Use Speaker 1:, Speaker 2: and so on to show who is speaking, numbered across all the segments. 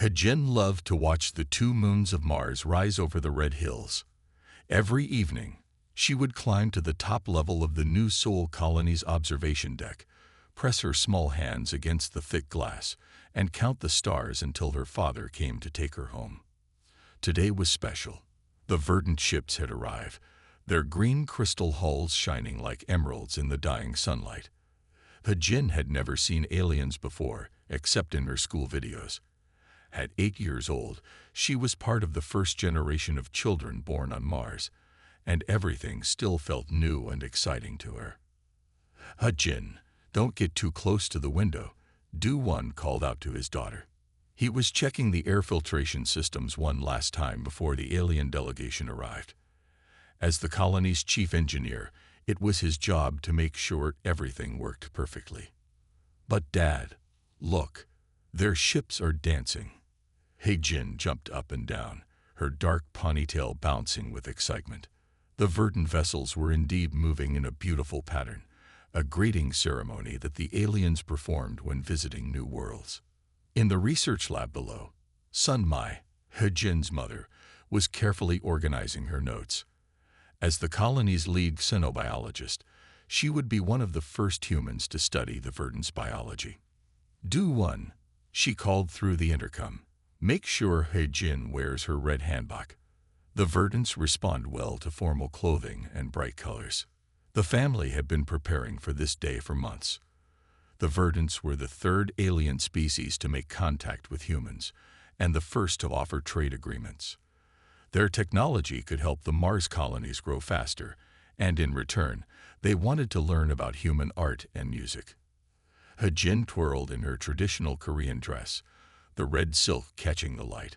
Speaker 1: Hejin loved to watch the two moons of Mars rise over the red hills. Every evening, she would climb to the top level of the new Seoul colony's observation deck, press her small hands against the thick glass, and count the stars until her father came to take her home. Today was special. The verdant ships had arrived, their green crystal hulls shining like emeralds in the dying sunlight. Hejin had never seen aliens before, except in her school videos. At 8 years old, she was part of the first generation of children born on Mars, and everything still felt new and exciting to her. Hejin, don't get too close to the window, Do-won called out to his daughter. He was checking the air filtration systems one last time before the alien delegation arrived. As the colony's chief engineer, it was his job to make sure everything worked perfectly. But Dad, look, their ships are dancing. Hejin jumped up and down, her dark ponytail bouncing with excitement. The verdant vessels were indeed moving in a beautiful pattern, a greeting ceremony that the aliens performed when visiting new worlds. In the research lab below, Sun Mai, Hejin's mother, was carefully organizing her notes. As the colony's lead xenobiologist, she would be one of the first humans to study the verdant's biology. Do-won, she called through the intercom. Make sure Hejin wears her red hanbok. The verdants respond well to formal clothing and bright colors. The family had been preparing for this day for months. The verdants were the third alien species to make contact with humans, and the first to offer trade agreements. Their technology could help the Mars colonies grow faster, and in return, they wanted to learn about human art and music. Hejin twirled in her traditional Korean dress, the red silk catching the light.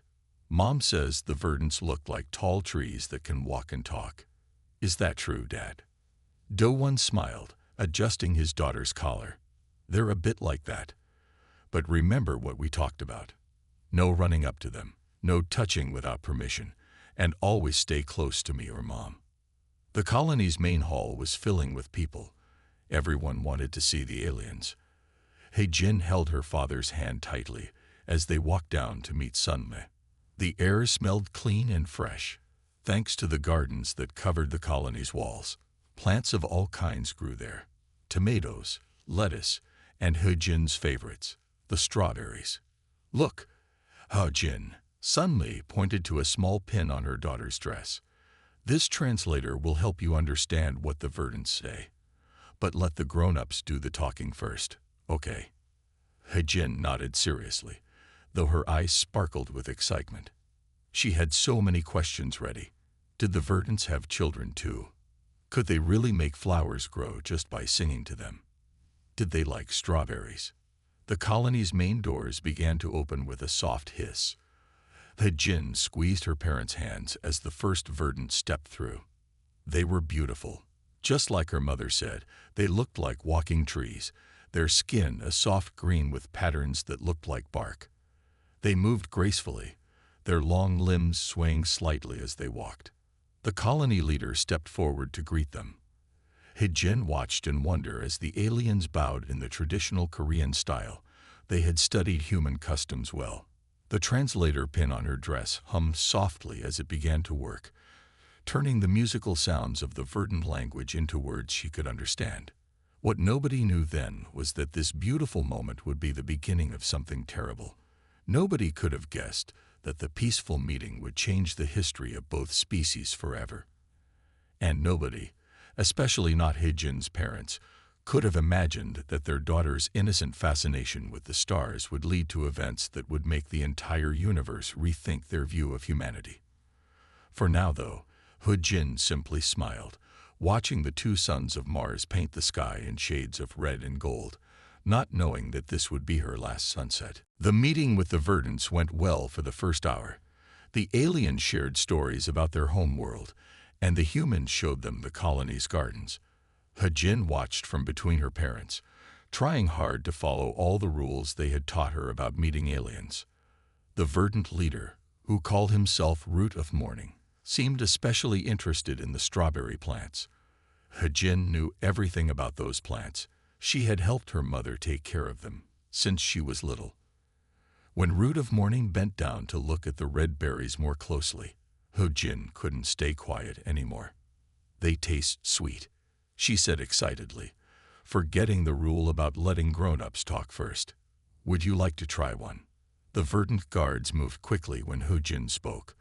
Speaker 1: Mom says the verdants look like tall trees that can walk and talk. Is that true, Dad? Do-won smiled, adjusting his daughter's collar. They're a bit like that. But remember what we talked about. No running up to them, no touching without permission, and always stay close to me or Mom. The colony's main hall was filling with people. Everyone wanted to see the aliens. Hejin held her father's hand tightly as they walked down to meet Sunme. The air smelled clean and fresh, thanks to the gardens that covered the colony's walls. Plants of all kinds grew there. Tomatoes, lettuce, and Hejin's favorites, the strawberries. Look, Hejin, Sunme pointed to a small pin on her daughter's dress. This translator will help you understand what the verdants say. But let the grown-ups do the talking first, okay? Hejin nodded seriously, though her eyes sparkled with excitement. She had so many questions ready. Did the verdants have children too? Could they really make flowers grow just by singing to them? Did they like strawberries? The colony's main doors began to open with a soft hiss. Hejin squeezed her parents' hands as the first verdant stepped through. They were beautiful. Just like her mother said, they looked like walking trees, their skin a soft green with patterns that looked like bark. They moved gracefully, their long limbs swaying slightly as they walked. The colony leader stepped forward to greet them. Hejin watched in wonder as the aliens bowed in the traditional Korean style. They had studied human customs well. The translator pin on her dress hummed softly as it began to work, turning the musical sounds of the verdant language into words she could understand. What nobody knew then was that this beautiful moment would be the beginning of something terrible. Nobody could have guessed that the peaceful meeting would change the history of both species forever. And nobody, especially not Hejin's parents, could have imagined that their daughter's innocent fascination with the stars would lead to events that would make the entire universe rethink their view of humanity. For now, though, Hejin simply smiled, watching the two sons of Mars paint the sky in shades of red and gold, not knowing that this would be her last sunset. The meeting with the verdants went well for the first hour. The aliens shared stories about their home world, and the humans showed them the colony's gardens. Hejin watched from between her parents, trying hard to follow all the rules they had taught her about meeting aliens. The verdant leader, who called himself Root of Morning, seemed especially interested in the strawberry plants. Hejin knew everything about those plants. She had helped her mother take care of them since she was little. When Root of Morning bent down to look at the red berries more closely, Ho-Jin couldn't stay quiet anymore. "They taste sweet," she said excitedly, forgetting the rule about letting grown-ups talk first. "Would you like to try one?" The verdant guards moved quickly when Ho-Jin spoke.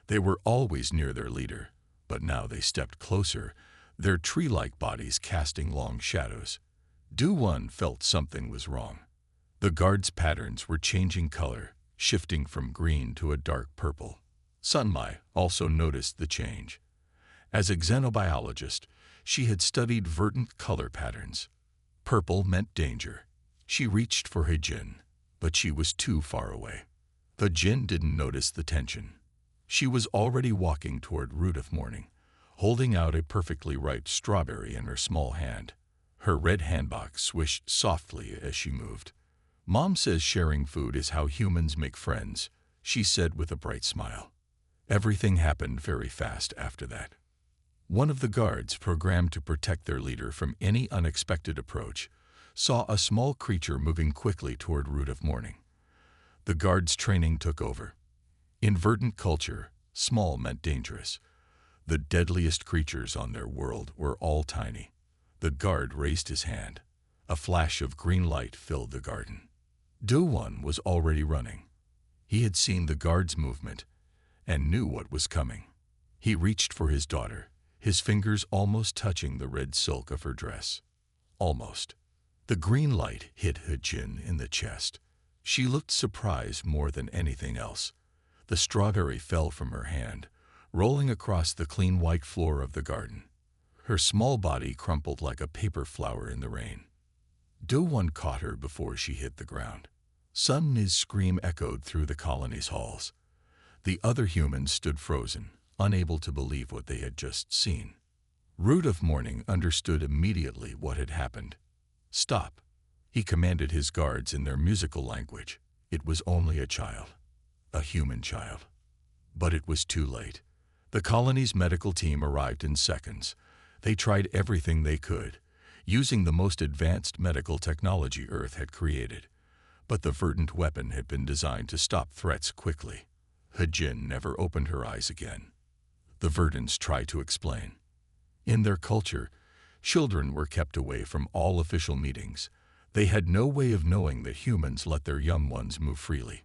Speaker 1: They were always near their leader, but now they stepped closer, their tree-like bodies casting long shadows. Do-Won felt something was wrong. The guards' patterns were changing color, shifting from green to a dark purple. Sunmai also noticed the change. As a xenobiologist, she had studied verdant color patterns. Purple meant danger. She reached for Ho-Jin, but she was too far away. Ho-Jin didn't notice the tension. She was already walking toward Root of Morning, holding out a perfectly ripe strawberry in her small hand. Her red handbox swished softly as she moved. "Mom says sharing food is how humans make friends," she said with a bright smile. Everything happened very fast after that. One of the guards, programmed to protect their leader from any unexpected approach, saw a small creature moving quickly toward Root of Morning. The guard's training took over. In verdant culture, small meant dangerous. The deadliest creatures on their world were all tiny. The guard raised his hand. A flash of green light filled the garden. Do-Won was already running. He had seen the guard's movement and knew what was coming. He reached for his daughter, his fingers almost touching the red silk of her dress. Almost. The green light hit Ho-Jin in the chest. She looked surprised more than anything else. The strawberry fell from her hand, rolling across the clean white floor of the garden. Her small body crumpled like a paper flower in the rain. Do-Won caught her before she hit the ground. Sun-Ni's scream echoed through the colony's halls. The other humans stood frozen, unable to believe what they had just seen. Root of Morning understood immediately what had happened. "Stop," he commanded his guards in their musical language. It was only a child. A human child. But it was too late. The colony's medical team arrived in seconds. They tried everything they could, using the most advanced medical technology Earth had created. But the verdant weapon had been designed to stop threats quickly. Ho-Jin never opened her eyes again. The verdants tried to explain. In their culture, children were kept away from all official meetings. They had no way of knowing that humans let their young ones move freely.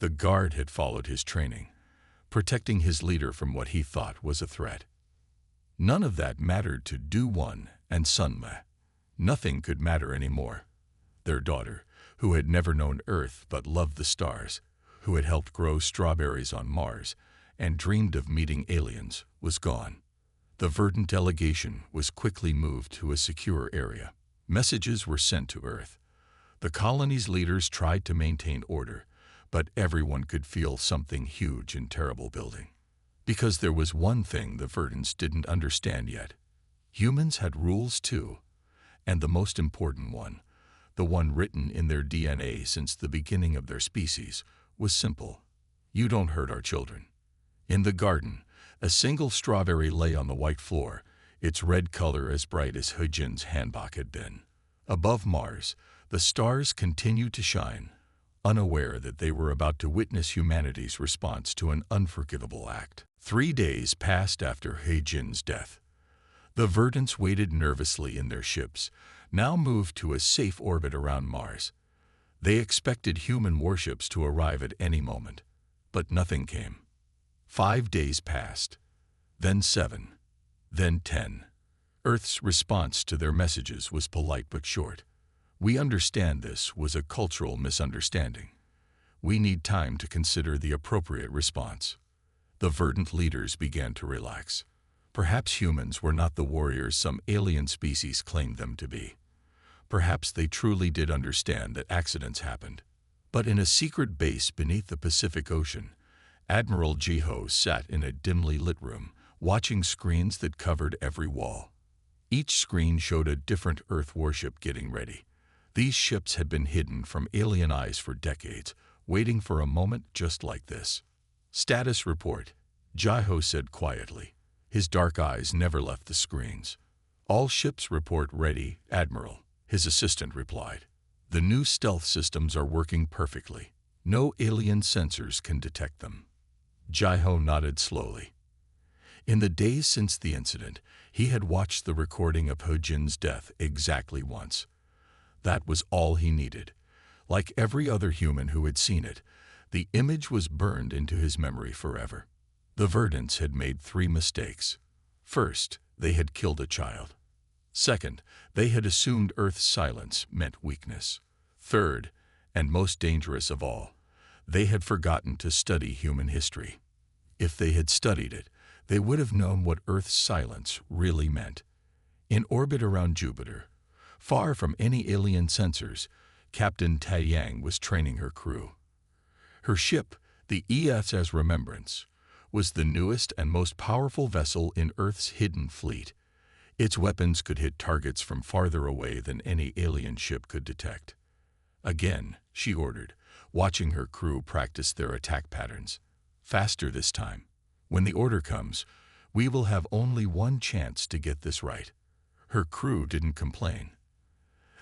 Speaker 1: The guard had followed his training, protecting his leader from what he thought was a threat. None of that mattered to Do-Won and Sunma. Nothing could matter anymore. Their daughter, who had never known Earth but loved the stars, who had helped grow strawberries on Mars and dreamed of meeting aliens, was gone. The verdant delegation was quickly moved to a secure area. Messages were sent to Earth. The colony's leaders tried to maintain order, but everyone could feel something huge and terrible building. Because there was one thing the verdants didn't understand yet. Humans had rules too, and the most important one, the one written in their DNA since the beginning of their species, was simple. You don't hurt our children. In the garden, a single strawberry lay on the white floor, its red color as bright as Ho-Jin's handbok had been. Above Mars, the stars continued to shine, unaware that they were about to witness humanity's response to an unforgivable act. 3 days passed after Ho-Jin's death. The verdants waited nervously in their ships, now moved to a safe orbit around Mars. They expected human warships to arrive at any moment, but nothing came. 5 days passed, then 7, then 10. Earth's response to their messages was polite but short. "We understand this was a cultural misunderstanding. We need time to consider the appropriate response." The verdant leaders began to relax. Perhaps humans were not the warriors some alien species claimed them to be. Perhaps they truly did understand that accidents happened. But in a secret base beneath the Pacific Ocean, Admiral Jiho sat in a dimly lit room, watching screens that covered every wall. Each screen showed a different Earth warship getting ready. These ships had been hidden from alien eyes for decades, waiting for a moment just like this. "Status report," Jiho said quietly. His dark eyes never left the screens. "All ships report ready, Admiral," his assistant replied. "The new stealth systems are working perfectly. No alien sensors can detect them. Jaiho nodded slowly. In the days since the incident, he had watched the recording of Hojin's death exactly once. That was all he needed. Like every other human who had seen it, the image was burned into his memory forever. The Verdants had made 3 mistakes. First, they had killed a child. Second, they had assumed Earth's silence meant weakness. Third, and most dangerous of all, they had forgotten to study human history. If they had studied it, they would have known what Earth's silence really meant. In orbit around Jupiter, far from any alien sensors, Captain Taiyang was training her crew. Her ship, the HFY Remembrance, was the newest and most powerful vessel in Earth's hidden fleet. Its weapons could hit targets from farther away than any alien ship could detect. Again, she ordered, watching her crew practice their attack patterns. Faster this time. When the order comes, we will have only one chance to get this right. Her crew didn't complain.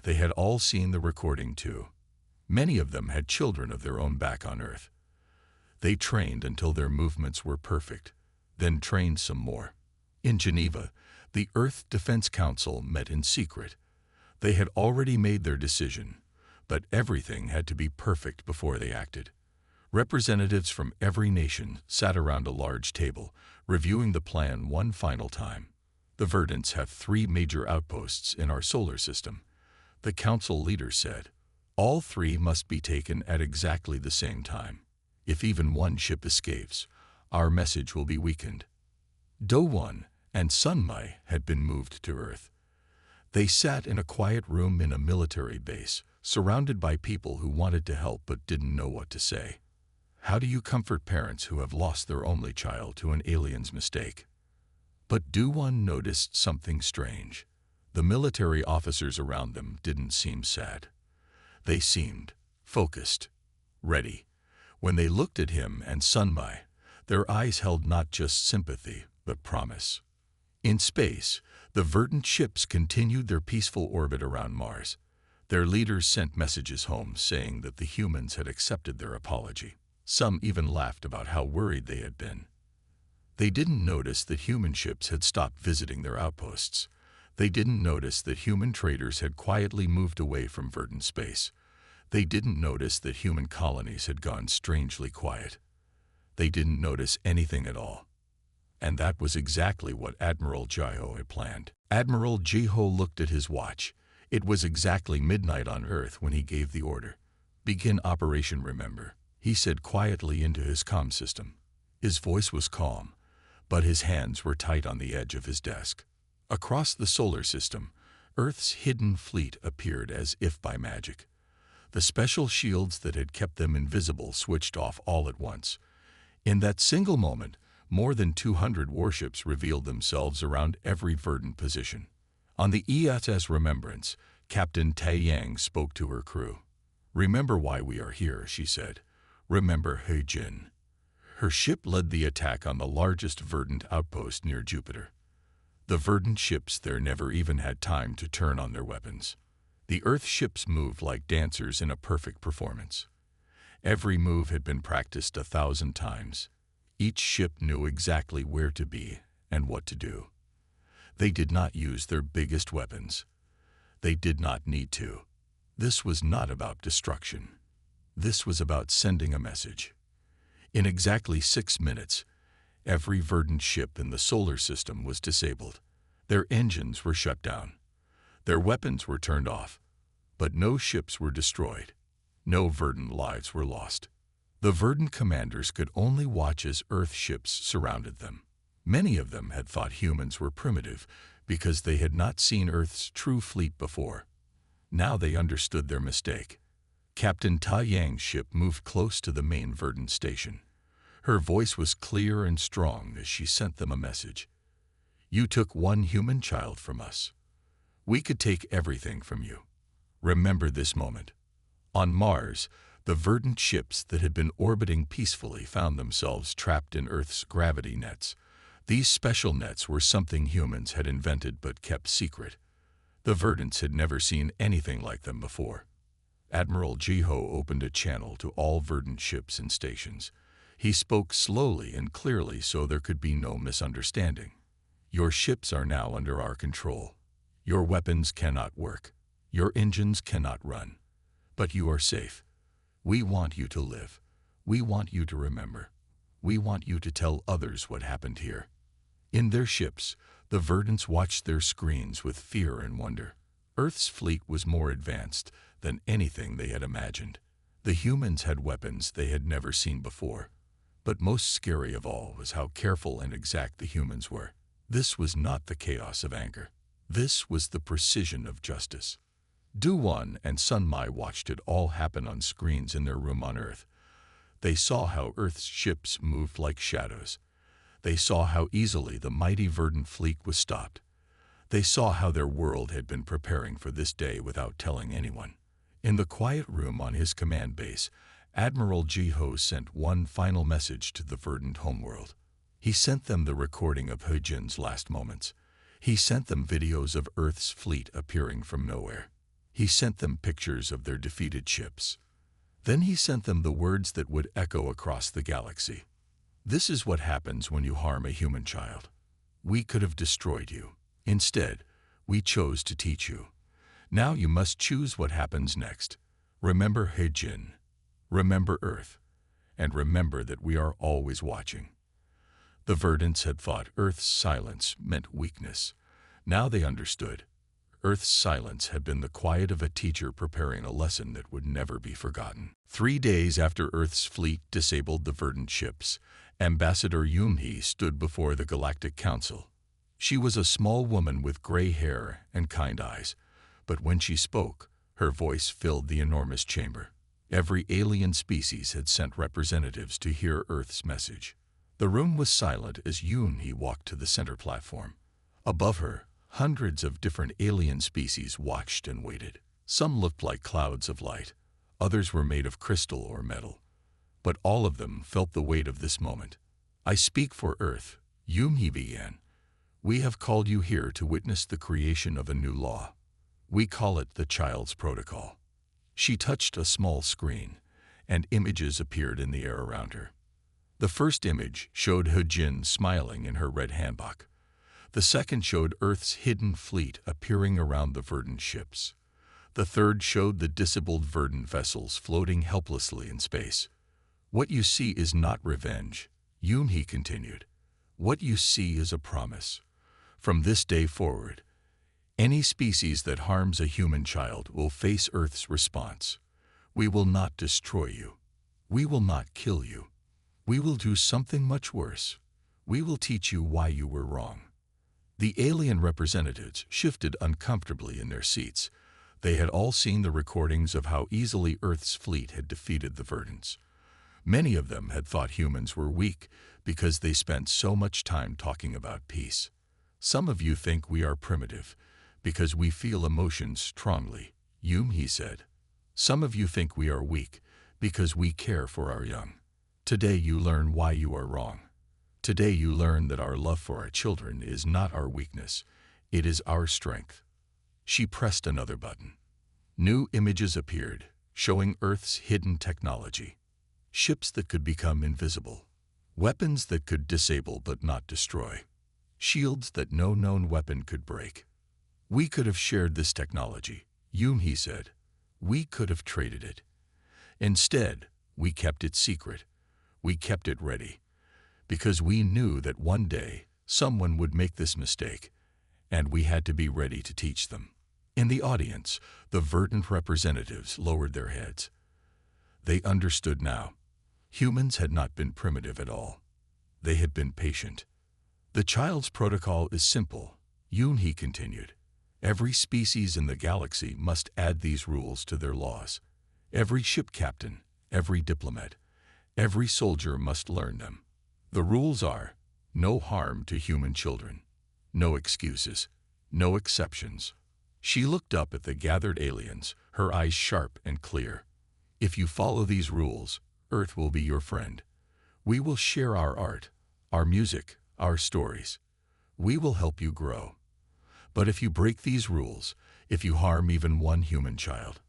Speaker 1: They had all seen the recording too. Many of them had children of their own back on Earth. They trained until their movements were perfect, then trained some more. In Geneva, the Earth Defense Council met in secret. They had already made their decision, but everything had to be perfect before they acted. Representatives from every nation sat around a large table, reviewing the plan one final time. The Verdants have 3 major outposts in our solar system. The council leader said, all 3 must be taken at exactly the same time. If even one ship escapes, our message will be weakened. Do-1 and Sunmai had been moved to Earth. They sat in a quiet room in a military base, surrounded by people who wanted to help but didn't know what to say. How do you comfort parents who have lost their only child to an alien's mistake? But Do-1 noticed something strange. The military officers around them didn't seem sad. They seemed focused, ready. When they looked at him and Sunmai, their eyes held not just sympathy, but promise. In space, the Verdant ships continued their peaceful orbit around Mars. Their leaders sent messages home saying that the humans had accepted their apology. Some even laughed about how worried they had been. They didn't notice that human ships had stopped visiting their outposts. They didn't notice that human traders had quietly moved away from Verdant space. They didn't notice that human colonies had gone strangely quiet. They didn't notice anything at all. And that was exactly what Admiral Jaiho had planned. Admiral Jaiho looked at his watch. It was exactly midnight on Earth when he gave the order. Begin Operation Remember, he said quietly into his comm system. His voice was calm, but his hands were tight on the edge of his desk. Across the solar system, Earth's hidden fleet appeared as if by magic. The special shields that had kept them invisible switched off all at once. In that single moment, more than 200 warships revealed themselves around every Verdant position. On the HFY Remembrance, Captain Taiyang spoke to her crew. Remember why we are here, she said. Remember Hojin. Her ship led the attack on the largest Verdant outpost near Jupiter. The Verdant ships there never even had time to turn on their weapons. The Earth ships moved like dancers in a perfect performance. Every move had been practiced 1,000 times. Each ship knew exactly where to be and what to do. They did not use their biggest weapons. They did not need to. This was not about destruction. This was about sending a message. In exactly 6 minutes, every Verdant ship in the solar system was disabled. Their engines were shut down. Their weapons were turned off. But no ships were destroyed. No Verdant lives were lost. The Verdant commanders could only watch as Earth ships surrounded them. Many of them had thought humans were primitive because they had not seen Earth's true fleet before. Now they understood their mistake. Captain Taiyang's ship moved close to the main Verdant station. Her voice was clear and strong as she sent them a message. You took one human child from us. We could take everything from you. Remember this moment. On Mars, the Verdant ships that had been orbiting peacefully found themselves trapped in Earth's gravity nets. These special nets were something humans had invented but kept secret. The Verdants had never seen anything like them before. Admiral Jiho opened a channel to all verdant ships and stations. He spoke slowly and clearly so there could be no misunderstanding. Your ships are now under our control. Your weapons cannot work. Your engines cannot run. But you are safe. We want you to live. We want you to remember. We want you to tell others what happened here. In their ships, the verdants watched their screens with fear and wonder. Earth's fleet was more advanced than anything they had imagined. The humans had weapons they had never seen before. But most scary of all was how careful and exact the humans were. This was not the chaos of anger. This was the precision of justice. Du-Wan and Sun-Mai watched it all happen on screens in their room on Earth. They saw how Earth's ships moved like shadows. They saw how easily the mighty verdant fleet was stopped. They saw how their world had been preparing for this day without telling anyone. In the quiet room on his command base, Admiral Jiho sent one final message to the verdant homeworld. He sent them the recording of He-Jin's last moments. He sent them videos of Earth's fleet appearing from nowhere. He sent them pictures of their defeated ships. Then he sent them the words that would echo across the galaxy. This is what happens when you harm a human child. We could have destroyed you. Instead, we chose to teach you. Now you must choose what happens next. Remember He-Jin. Remember Earth. And remember that we are always watching. The verdants had thought Earth's silence meant weakness. Now they understood. Earth's silence had been the quiet of a teacher preparing a lesson that would never be forgotten. 3 days after Earth's fleet disabled the verdant ships, Ambassador Yoon-hee stood before the Galactic Council. She was a small woman with gray hair and kind eyes, but when she spoke, her voice filled the enormous chamber. Every alien species had sent representatives to hear Earth's message. The room was silent as Yoon-hee walked to the center platform. Above her, hundreds of different alien species watched and waited. Some looked like clouds of light. Others were made of crystal or metal. But all of them felt the weight of this moment. I speak for Earth, Yoon-hee began. We have called you here to witness the creation of a new law. We call it the Child's Protocol. She touched a small screen, and images appeared in the air around her. The first image showed He-Jin smiling in her red hanbok. The second showed Earth's hidden fleet appearing around the verdant ships. The third showed the disabled verdant vessels floating helplessly in space. What you see is not revenge, Yoon-hee continued. What you see is a promise. From this day forward, any species that harms a human child will face Earth's response. We will not destroy you. We will not kill you. We will do something much worse. We will teach you why you were wrong. The alien representatives shifted uncomfortably in their seats. They had all seen the recordings of how easily Earth's fleet had defeated the verdants. Many of them had thought humans were weak because they spent so much time talking about peace. Some of you think we are primitive because we feel emotions strongly, Yoon-hee said. Some of you think we are weak because we care for our young. Today you learn why you are wrong. Today you learn that our love for our children is not our weakness, it is our strength. She pressed another button. New images appeared, showing Earth's hidden technology. Ships that could become invisible. Weapons that could disable but not destroy. Shields that no known weapon could break. We could have shared this technology, Yoon-hee said. We could have traded it. Instead, we kept it secret. We kept it ready. Because we knew that one day someone would make this mistake, and we had to be ready to teach them. In the audience, the verdant representatives lowered their heads. They understood now. Humans had not been primitive at all. They had been patient. The Child's Protocol is simple, Yoon-hee continued. Every species in the galaxy must add these rules to their laws. Every ship captain, every diplomat, every soldier must learn them. The rules are: no harm to human children, no excuses, no exceptions. She looked up at the gathered aliens, her eyes sharp and clear. If you follow these rules, Earth will be your friend. We will share our art, our music, our stories. We will help you grow. But if you break these rules, if you harm even one human child,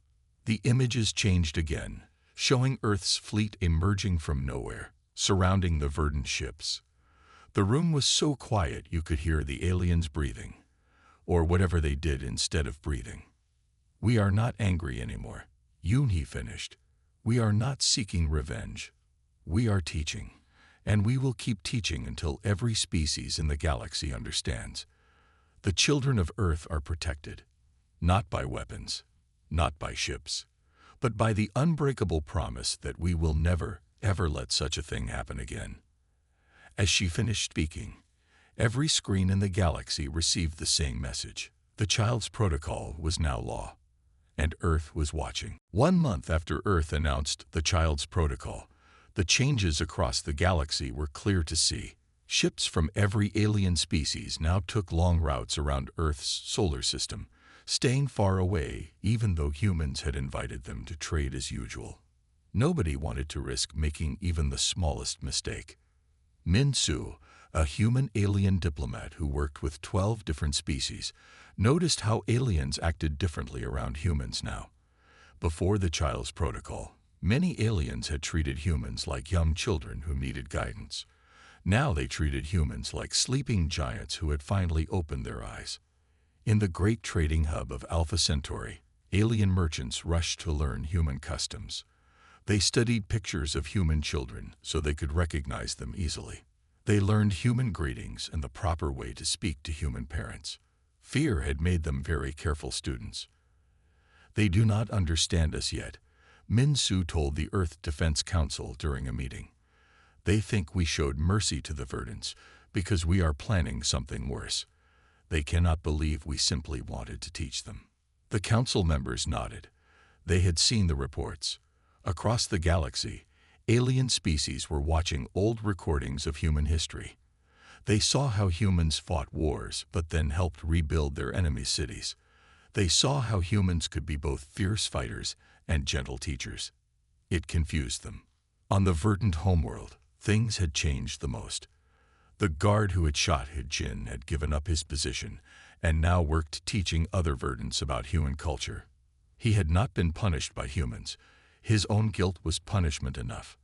Speaker 1: The images changed again, showing Earth's fleet emerging from nowhere, surrounding the verdant ships. The room was so quiet you could hear the aliens breathing, or whatever they did instead of breathing. "We are not angry anymore," Yoon-hee finished. "We are not seeking revenge. We are teaching, and we will keep teaching until every species in the galaxy understands. The children of Earth are protected, not by weapons, not by ships, but by the unbreakable promise that we will never, ever let such a thing happen again." As she finished speaking, every screen in the galaxy received the same message. The child's protocol was now law, and Earth was watching. 1 month after Earth announced the child's protocol, the changes across the galaxy were clear to see. Ships from every alien species now took long routes around Earth's solar system, staying far away even though humans had invited them to trade as usual. Nobody wanted to risk making even the smallest mistake. Min-soo, a human-alien diplomat who worked with 12 different species, noticed how aliens acted differently around humans now. Before the child's protocol, many aliens had treated humans like young children who needed guidance. Now they treated humans like sleeping giants who had finally opened their eyes. In the great trading hub of Alpha Centauri, alien merchants rushed to learn human customs. They studied pictures of human children so they could recognize them easily. They learned human greetings and the proper way to speak to human parents. Fear had made them very careful students. "They do not understand us yet," Min-soo told the Earth Defense Council during a meeting. "They think we showed mercy to the verdants because we are planning something worse. They cannot believe we simply wanted to teach them." The council members nodded. They had seen the reports. Across the galaxy, alien species were watching old recordings of human history. They saw how humans fought wars but then helped rebuild their enemies' cities. They saw how humans could be both fierce fighters and gentle teachers. It confused them. On the verdant homeworld, things had changed the most. The guard who had shot Jin had given up his position and now worked teaching other verdants about human culture. He had not been punished by humans. His own guilt was punishment enough.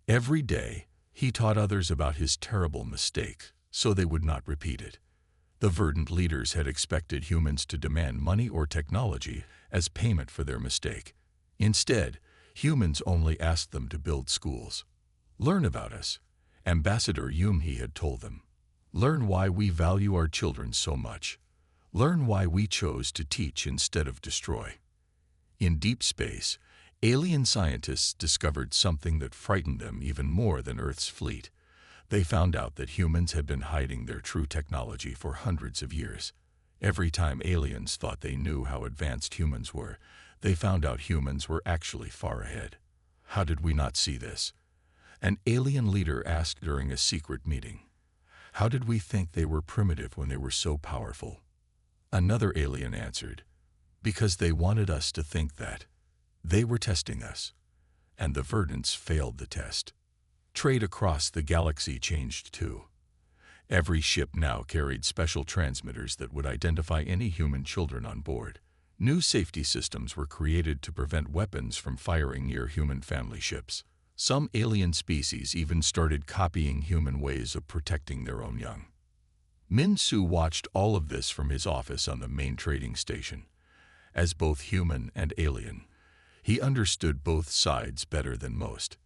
Speaker 1: Every day, he taught others about his terrible mistake so they would not repeat it. The verdant leaders had expected humans to demand money or technology as payment for their mistake. Instead, humans only asked them to build schools. "Learn about us," Ambassador Yoon-hee had told them. "Learn why we value our children so much. Learn why we chose to teach instead of destroy." In deep space, alien scientists discovered something that frightened them even more than Earth's fleet. They found out that humans had been hiding their true technology for hundreds of years. Every time aliens thought they knew how advanced humans were, they found out humans were actually far ahead. "How did we not see this?" An alien leader asked during a secret meeting. "How did we think they were primitive when they were so powerful?" Another alien answered, "Because they wanted us to think that. They were testing us." And the verdants failed the test. Trade across the galaxy changed too. Every ship now carried special transmitters that would identify any human children on board. New safety systems were created to prevent weapons from firing near human family ships. Some alien species even started copying human ways of protecting their own young. Min-soo watched all of this from his office on the main trading station. As both human and alien, he understood both sides better than most.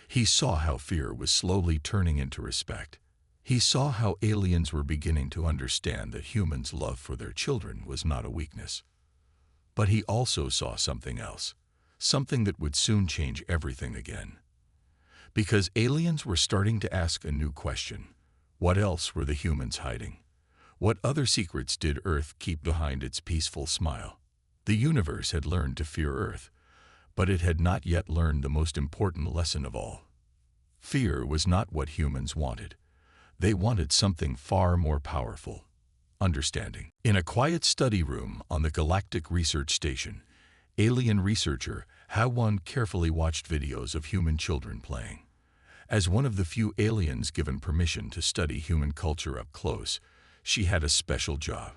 Speaker 1: He saw how fear was slowly turning into respect. He saw how aliens were beginning to understand that humans' love for their children was not a weakness. But he also saw something else, something that would soon change everything again. Because aliens were starting to ask a new question. What else were the humans hiding? What other secrets did Earth keep behind its peaceful smile? The universe had learned to fear Earth, but it had not yet learned the most important lesson of all. Fear was not what humans wanted. They wanted something far more powerful: understanding. In a quiet study room on the Galactic Research Station, alien researcher Ha-won carefully watched videos of human children playing. As one of the few aliens given permission to study human culture up close, she had a special job: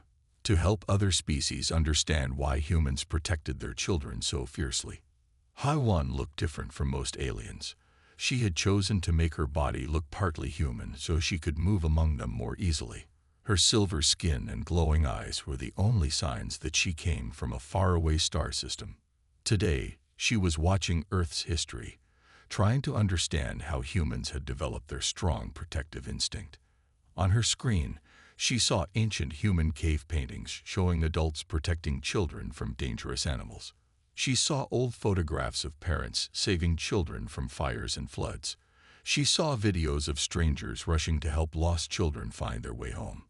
Speaker 1: to help other species understand why humans protected their children so fiercely. HFY looked different from most aliens. She had chosen to make her body look partly human so she could move among them more easily. Her silver skin and glowing eyes were the only signs that she came from a faraway star system. Today, she was watching Earth's history, trying to understand how humans had developed their strong protective instinct. On her screen, she saw ancient human cave paintings showing adults protecting children from dangerous animals. She saw old photographs of parents saving children from fires and floods. She saw videos of strangers rushing to help lost children find their way home.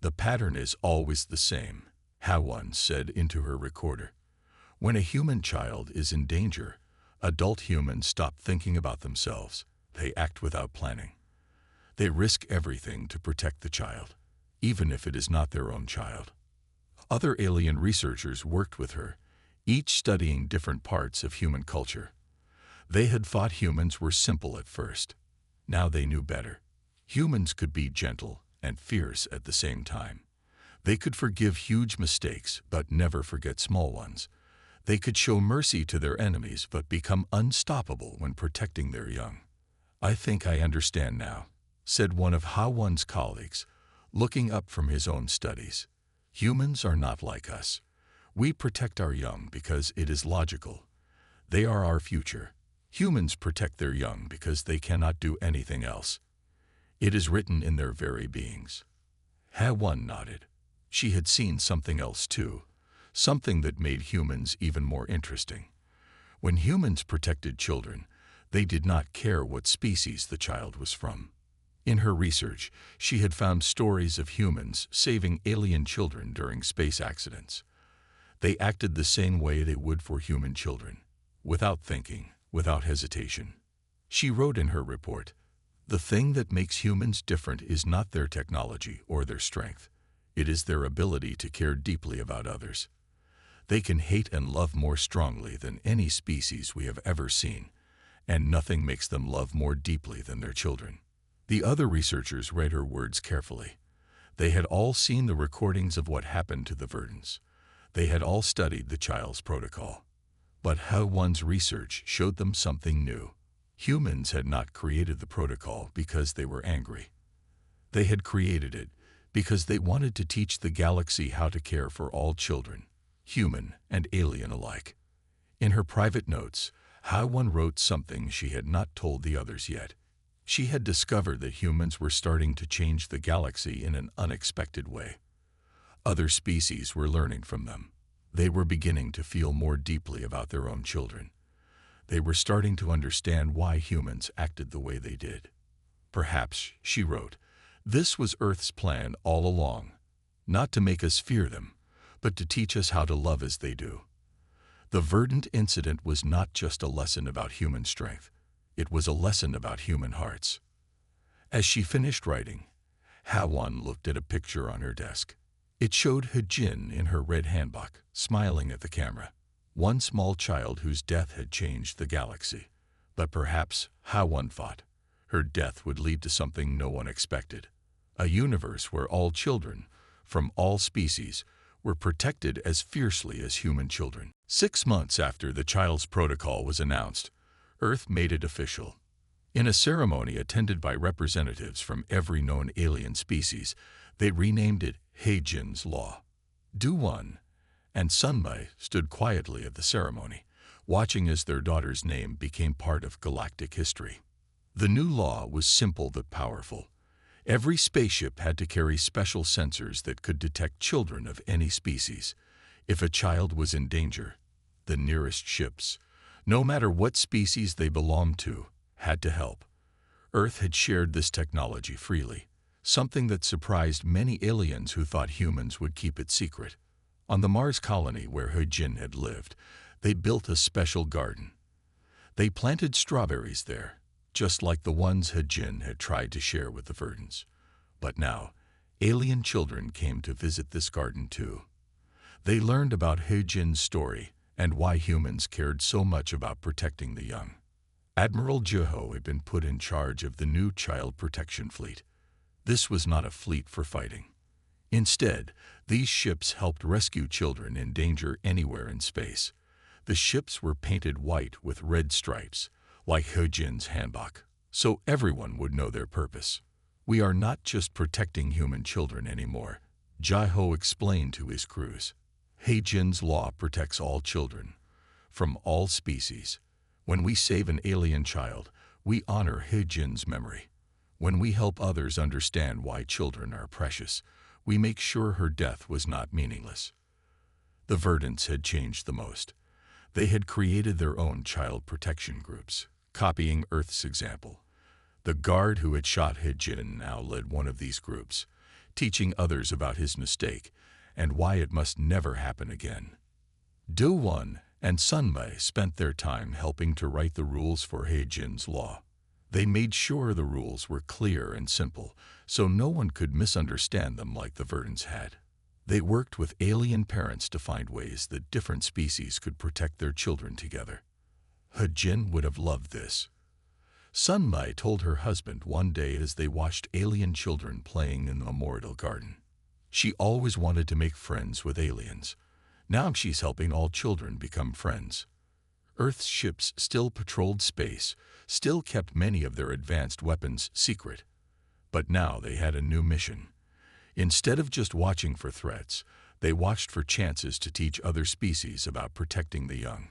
Speaker 1: "The pattern is always the same," HFY said into her recorder. "When a human child is in danger, adult humans stop thinking about themselves. They act without planning. They risk everything to protect the child, even if it is not their own child." Other alien researchers worked with her, each studying different parts of human culture. They had thought humans were simple at first. Now they knew better. Humans could be gentle and fierce at the same time. They could forgive huge mistakes but never forget small ones. They could show mercy to their enemies but become unstoppable when protecting their young. "I think I understand now," said one of HFY's colleagues, looking up from his own studies. "Humans are not like us. We protect our young because it is logical. They are our future. Humans protect their young because they cannot do anything else. It is written in their very beings." HFY nodded. She had seen something else too, something that made humans even more interesting. When humans protected children, they did not care what species the child was from. In her research, she had found stories of humans saving alien children during space accidents. They acted the same way they would for human children, without thinking, without hesitation. She wrote in her report, "The thing that makes humans different is not their technology or their strength. It is their ability to care deeply about others. They can hate and love more strongly than any species we have ever seen, and nothing makes them love more deeply than their children." The other researchers read her words carefully. They had all seen the recordings of what happened to the Verdants. They had all studied the child's protocol. But HFY's research showed them something new. Humans had not created the protocol because they were angry. They had created it because they wanted to teach the galaxy how to care for all children, human and alien alike. In her private notes, HFY wrote something she had not told the others yet. She had discovered that humans were starting to change the galaxy in an unexpected way. Other species were learning from them. They were beginning to feel more deeply about their own children. They were starting to understand why humans acted the way they did. "Perhaps," she wrote, "this was Earth's plan all along, not to make us fear them, but to teach us how to love as they do." The Verdant incident was not just a lesson about human strength. It was a lesson about human hearts. As she finished writing, HFY looked at a picture on her desk. It showed Hejin in her red handbag, smiling at the camera. One small child whose death had changed the galaxy. But perhaps, HFY thought, her death would lead to something no one expected. A universe where all children, from all species, were protected as fiercely as human children. 6 months after the child's protocol was announced, Earth made it official. In a ceremony attended by representatives from every known alien species, they renamed it Hejin's Law. Do-Won and Sunmai stood quietly at the ceremony, watching as their daughter's name became part of galactic history. The new law was simple but powerful. Every spaceship had to carry special sensors that could detect children of any species. If a child was in danger, the nearest ships, no matter what species they belonged to, had to help. Earth had shared this technology freely, something that surprised many aliens who thought humans would keep it secret. On the Mars colony where Hejin had lived, they built a special garden. They planted strawberries there, just like the ones Hejin had tried to share with the Verdants. But now, alien children came to visit this garden too. They learned about Hejin's story and why humans cared so much about protecting the young. Admiral Jeho had been put in charge of the new child protection fleet. This was not a fleet for fighting. Instead, these ships helped rescue children in danger anywhere in space. The ships were painted white with red stripes, like He-Jin's handbok, so everyone would know their purpose. We are not just protecting human children anymore, Jai-Ho explained to his crews. He-Jin's law protects all children, from all species. When we save an alien child, we honor He-Jin's memory. When we help others understand why children are precious, we make sure her death was not meaningless. The Verdants had changed the most. They had created their own child protection groups, copying Earth's example. The guard who had shot He-Jin now led one of these groups, teaching others about his mistake and why it must never happen again. Do-Won and Sun-Mei spent their time helping to write the rules for He-Jin's law. They made sure the rules were clear and simple, so no one could misunderstand them like the Verdants had. They worked with alien parents to find ways that different species could protect their children together. He-Jin would have loved this. Sun-Mei told her husband one day as they watched alien children playing in the memorial garden. She always wanted to make friends with aliens. Now she's helping all children become friends. Earth's ships still patrolled space, still kept many of their advanced weapons secret. But now they had a new mission. Instead of just watching for threats, they watched for chances to teach other species about protecting the young.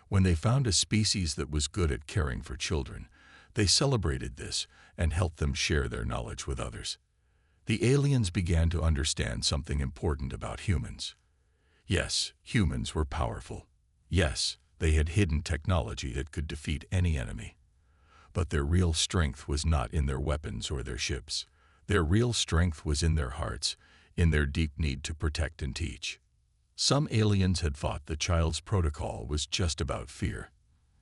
Speaker 1: When they found a species that was good at caring for children, they celebrated this and helped them share their knowledge with others. The aliens began to understand something important about humans. Yes, humans were powerful. Yes, they had hidden technology that could defeat any enemy. But their real strength was not in their weapons or their ships. Their real strength was in their hearts, in their deep need to protect and teach. Some aliens had thought the child's protocol was just about fear.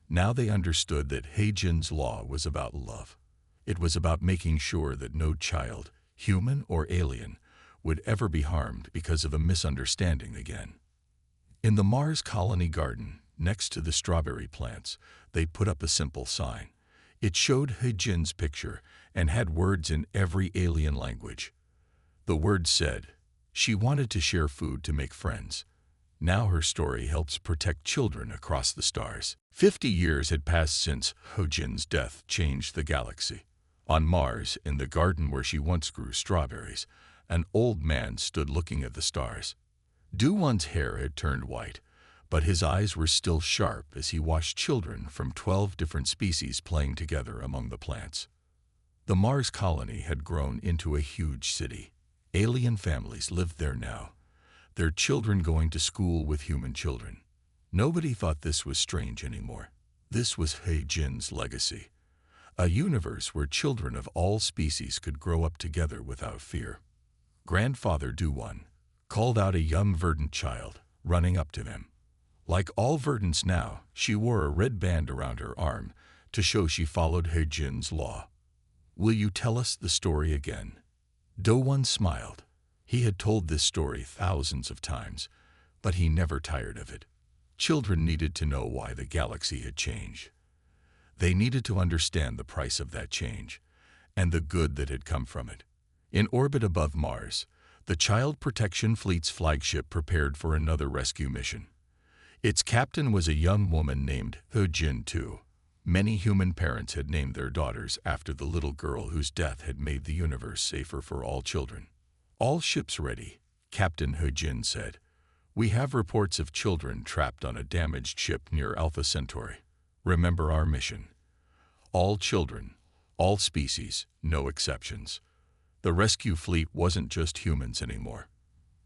Speaker 1: Now they understood that He-Jin's law was about love. It was about making sure that no child, human or alien, would ever be harmed because of a misunderstanding again. In the Mars colony garden, next to the strawberry plants, they put up a simple sign. It showed He-Jin's picture and had words in every alien language. The words said, she wanted to share food to make friends. Now her story helps protect children across the stars. 50 years had passed since He-Jin's death changed the galaxy. On Mars, in the garden where she once grew strawberries, an old man stood looking at the stars. Do-Won's hair had turned white, but his eyes were still sharp as he watched children from 12 different species playing together among the plants. The Mars colony had grown into a huge city. Alien families lived there now, their children going to school with human children. Nobody thought this was strange anymore. This was He-Jin's legacy. A universe where children of all species could grow up together without fear. Grandfather Do-Won called out a young Verdant child, running up to them. Like all Verdants now, she wore a red band around her arm to show she followed He-Jin's law. Will you tell us the story again? Do-Won smiled. He had told this story thousands of times, but he never tired of it. Children needed to know why the galaxy had changed. They needed to understand the price of that change, and the good that had come from it. In orbit above Mars, the Child Protection Fleet's flagship prepared for another rescue mission. Its captain was a young woman named He-Jin too. Many human parents had named their daughters after the little girl whose death had made the universe safer for all children. All ships ready, Captain He-Jin said. We have reports of children trapped on a damaged ship near Alpha Centauri. Remember our mission. All children, all species, no exceptions. The rescue fleet wasn't just humans anymore.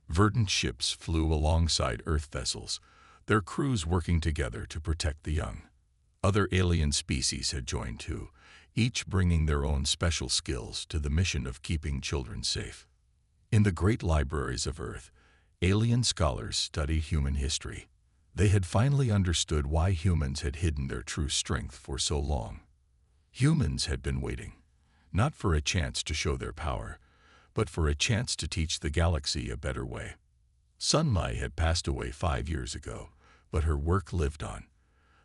Speaker 1: Verdant ships flew alongside Earth vessels, their crews working together to protect the young. Other alien species had joined too, each bringing their own special skills to the mission of keeping children safe. In the great libraries of Earth, alien scholars study human history. They had finally understood why humans had hidden their true strength for so long. Humans had been waiting, not for a chance to show their power, but for a chance to teach the galaxy a better way. Sun-Mei had passed away 5 years ago, but her work lived on.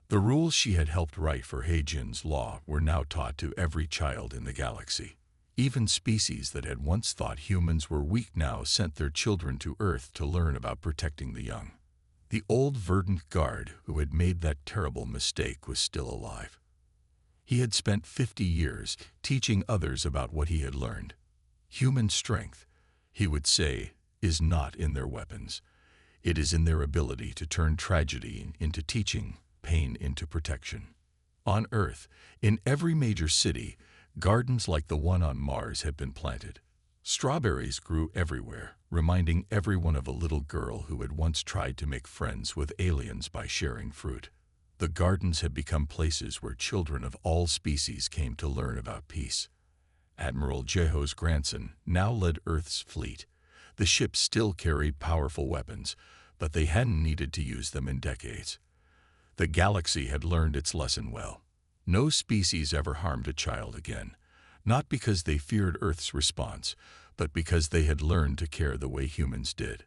Speaker 1: The rules she had helped write for He-Jin's law were now taught to every child in the galaxy. Even species that had once thought humans were weak now sent their children to Earth to learn about protecting the young. The old verdant guard who had made that terrible mistake was still alive. He had spent 50 years teaching others about what he had learned. Human strength, he would say, is not in their weapons. It is in their ability to turn tragedy into teaching, pain into protection. On Earth, in every major city, gardens like the one on Mars had been planted. Strawberries grew everywhere, reminding everyone of a little girl who had once tried to make friends with aliens by sharing fruit. The gardens had become places where children of all species came to learn about peace. Admiral Jeho's grandson now led Earth's fleet. The ships still carried powerful weapons, but they hadn't needed to use them in decades. The galaxy had learned its lesson well. No species ever harmed a child again, not because they feared Earth's response, but because they had learned to care the way humans did.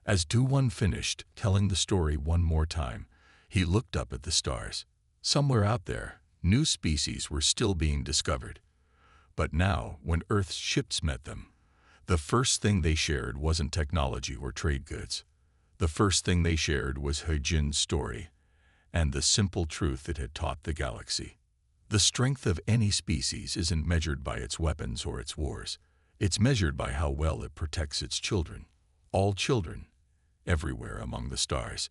Speaker 1: As Du-1 finished telling the story one more time, he looked up at the stars. Somewhere out there, new species were still being discovered. But now, when Earth's ships met them, the first thing they shared wasn't technology or trade goods. The first thing they shared was He-Jin's story, and the simple truth it had taught the galaxy. The strength of any species isn't measured by its weapons or its wars. It's measured by how well it protects its children. All children, everywhere among the stars.